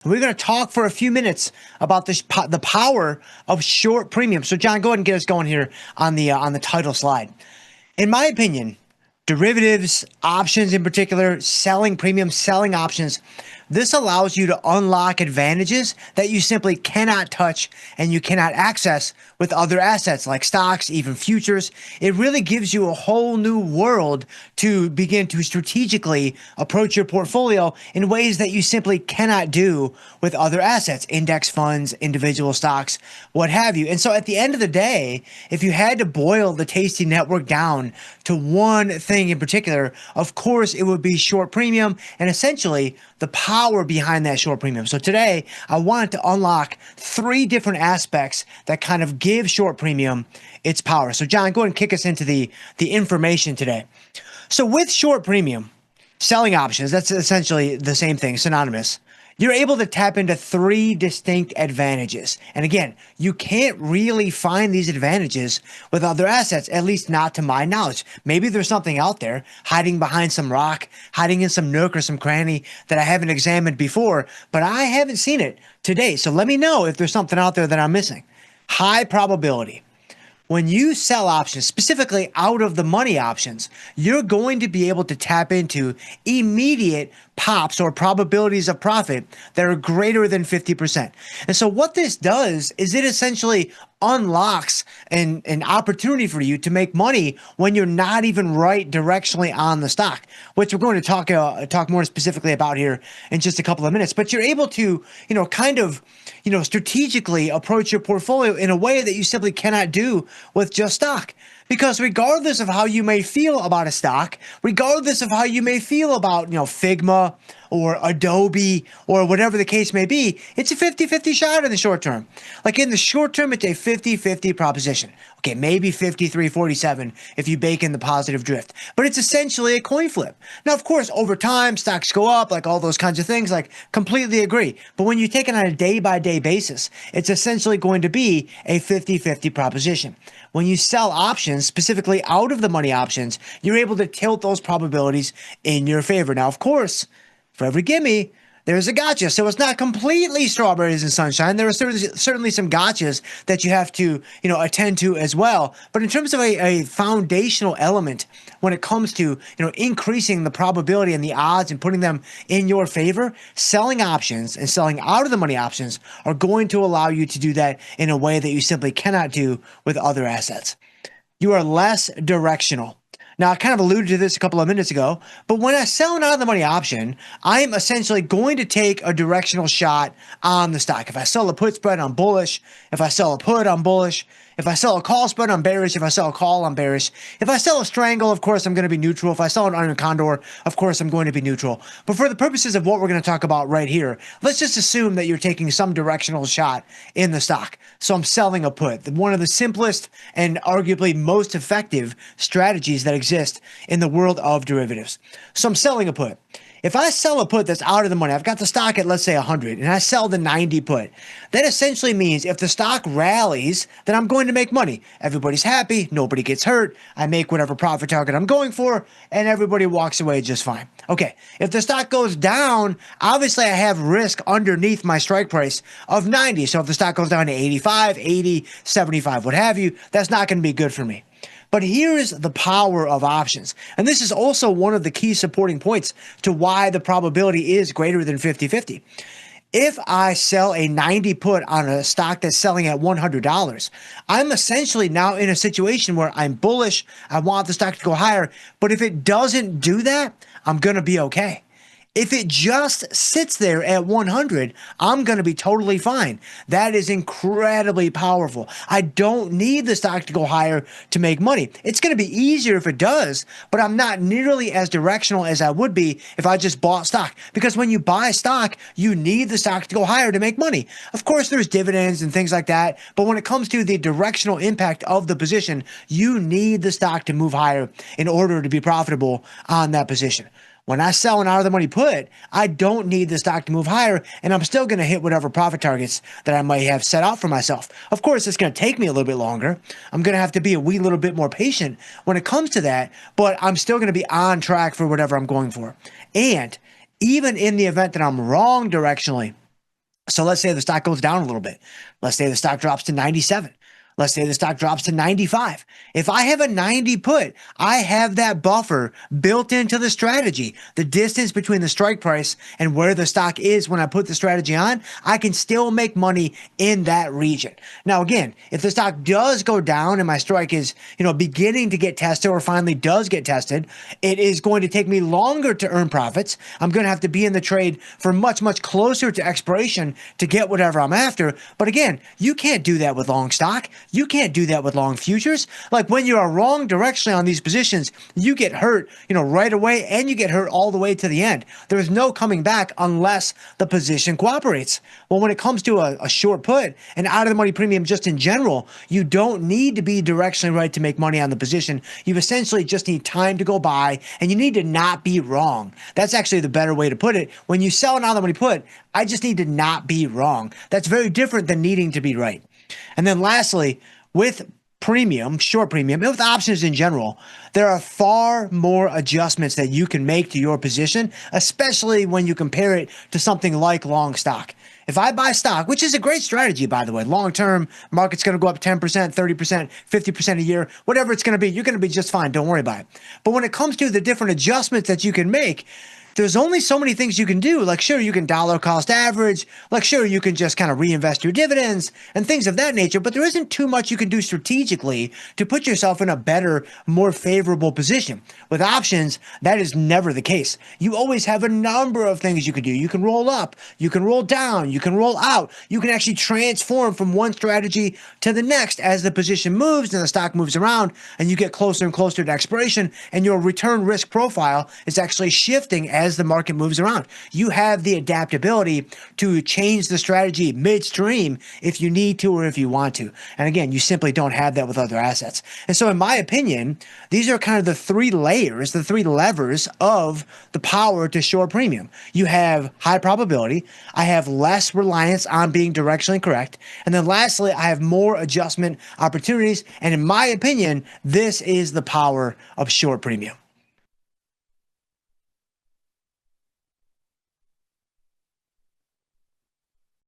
We're going to talk for a few minutes about the power of short premium. So, John, go ahead and get us going here on the title slide. In my opinion, derivatives, options in particular, selling premium, selling options, this allows you to unlock advantages that you simply cannot touch and you cannot access with other assets like stocks, even futures. It really gives you a whole new world to begin to strategically approach your portfolio in ways that you simply cannot do with other assets, index funds, individual stocks, what have you. And so at the end of the day, if you had to boil the Tasty Network down to one thing in particular, of course, it would be short premium and essentially the power behind that short premium. So today, I wanted to unlock 3 different aspects that kind of give short premium its power. So John, go ahead and kick us into the information today. So with short premium, selling options, that's essentially the same thing, synonymous. You're able to tap into 3 distinct advantages. And again, you can't really find these advantages with other assets, at least not to my knowledge. Maybe there's something out there hiding behind some rock, hiding in some nook or some cranny that I haven't examined before, but I haven't seen it today. So let me know if there's something out there that I'm missing. High probability. When you sell options, specifically out of the money options, you're going to be able to tap into immediate pops or probabilities of profit that are greater than 50%. And so what this does is it essentially unlocks an opportunity for you to make money when you're not even right directionally on the stock, which we're going to talk more specifically about here in just a couple of minutes. But you're able to, strategically approach your portfolio in a way that you simply cannot do with just stock. Because regardless of how you may feel about a stock, regardless of how you may feel about, Figma or Adobe or whatever the case may be, it's a 50-50 shot in the short term. Like in the short term, it's a 50-50 proposition. Okay, maybe 53-47 if you bake in the positive drift. But it's essentially a coin flip. Now, of course, over time, stocks go up, like all those kinds of things, like completely agree. But when you take it on a day-by-day basis, it's essentially going to be a 50-50 proposition. When you sell options, specifically out of the money options, you're able to tilt those probabilities in your favor. Now, of course, for every gimme, there's a gotcha. So it's not completely strawberries and sunshine. There are certainly some gotchas that you have to, attend to as well. But in terms of a foundational element, when it comes to, increasing the probability and the odds and putting them in your favor, selling options and selling out of the money options are going to allow you to do that in a way that you simply cannot do with other assets. You are less directional. Now, I kind of alluded to this a couple of minutes ago, but when I sell an out of the money option, I'm essentially going to take a directional shot on the stock. If I sell a put spread, I'm bullish. If I sell a put, I'm bullish. If I sell a call spread, I'm bearish. If I sell a call, I'm bearish. If I sell a strangle, of course, I'm going to be neutral. If I sell an iron condor, of course, I'm going to be neutral. But for the purposes of what we're going to talk about right here, let's just assume that you're taking some directional shot in the stock. So I'm selling a put, one of the simplest and arguably most effective strategies that exist in the world of derivatives. So I'm selling a put. If I sell a put that's out of the money, I've got the stock at, let's say, 100, and I sell the 90 put. That essentially means if the stock rallies, then I'm going to make money. Everybody's happy, nobody gets hurt, I make whatever profit target I'm going for, and everybody walks away just fine. Okay, if the stock goes down, obviously I have risk underneath my strike price of 90. So if the stock goes down to 85, 80, 75, what have you, that's not going to be good for me. But here's the power of options. And this is also one of the key supporting points to why the probability is greater than 50-50. If I sell a 90 put on a stock that's selling at $100, I'm essentially now in a situation where I'm bullish. I want the stock to go higher. But if it doesn't do that, I'm going to be okay. If it just sits there at 100, I'm going to be totally fine. That is incredibly powerful. I don't need the stock to go higher to make money. It's going to be easier if it does, but I'm not nearly as directional as I would be if I just bought stock. Because when you buy stock, you need the stock to go higher to make money. Of course, there's dividends and things like that, but when it comes to the directional impact of the position, you need the stock to move higher in order to be profitable on that position. When I sell an out of the money put, I don't need the stock to move higher, and I'm still going to hit whatever profit targets that I might have set out for myself. Of course, it's going to take me a little bit longer. I'm going to have to be a wee little bit more patient when it comes to that, but I'm still going to be on track for whatever I'm going for. And even in the event that I'm wrong directionally, So let's say the stock goes down a little bit. Let's say the stock drops to 97. Let's say the stock drops to 95. If I have a 90 put, I have that buffer built into the strategy. The distance between the strike price and where the stock is when I put the strategy on, I can still make money in that region. Now, again, if the stock does go down and my strike is, beginning to get tested or finally does get tested, it is going to take me longer to earn profits. I'm going to have to be in the trade for much, much closer to expiration to get whatever I'm after. But again, you can't do that with long stock. You can't do that with long futures. Like when you are wrong directionally on these positions, you get hurt, right away, and you get hurt all the way to the end. There's no coming back unless the position cooperates. Well, when it comes to a short put and out of the money premium just in general, you don't need to be directionally right to make money on the position. You essentially just need time to go by, and you need to not be wrong. That's actually the better way to put it. When you sell an out of the money put, I just need to not be wrong. That's very different than needing to be right. And then lastly, with premium, short premium, and with options in general, there are far more adjustments that you can make to your position, especially when you compare it to something like long stock. If I buy stock, which is a great strategy, by the way, long term, market's going to go up 10%, 30%, 50% a year, whatever it's going to be, you're going to be just fine. Don't worry about it. But when it comes to the different adjustments that you can make, there's only so many things you can do. Like, sure, you can dollar cost average. Like, sure, you can just kind of reinvest your dividends and things of that nature. But there isn't too much you can do strategically to put yourself in a better, more favorable position. With options, that is never the case. You always have a number of things you can do. You can roll up, you can roll down, you can roll out. You can actually transform from one strategy to the next as the position moves and the stock moves around and you get closer and closer to expiration, and your return risk profile is actually shifting as the market moves around. You have the adaptability to change the strategy midstream if you need to or if you want to. And again, you simply don't have that with other assets. And so in my opinion, these are kind of the three layers, the three levers of the power to short premium. You have high probability. I have less reliance on being directionally correct. And then lastly, I have more adjustment opportunities. And in my opinion, this is the power of short premium.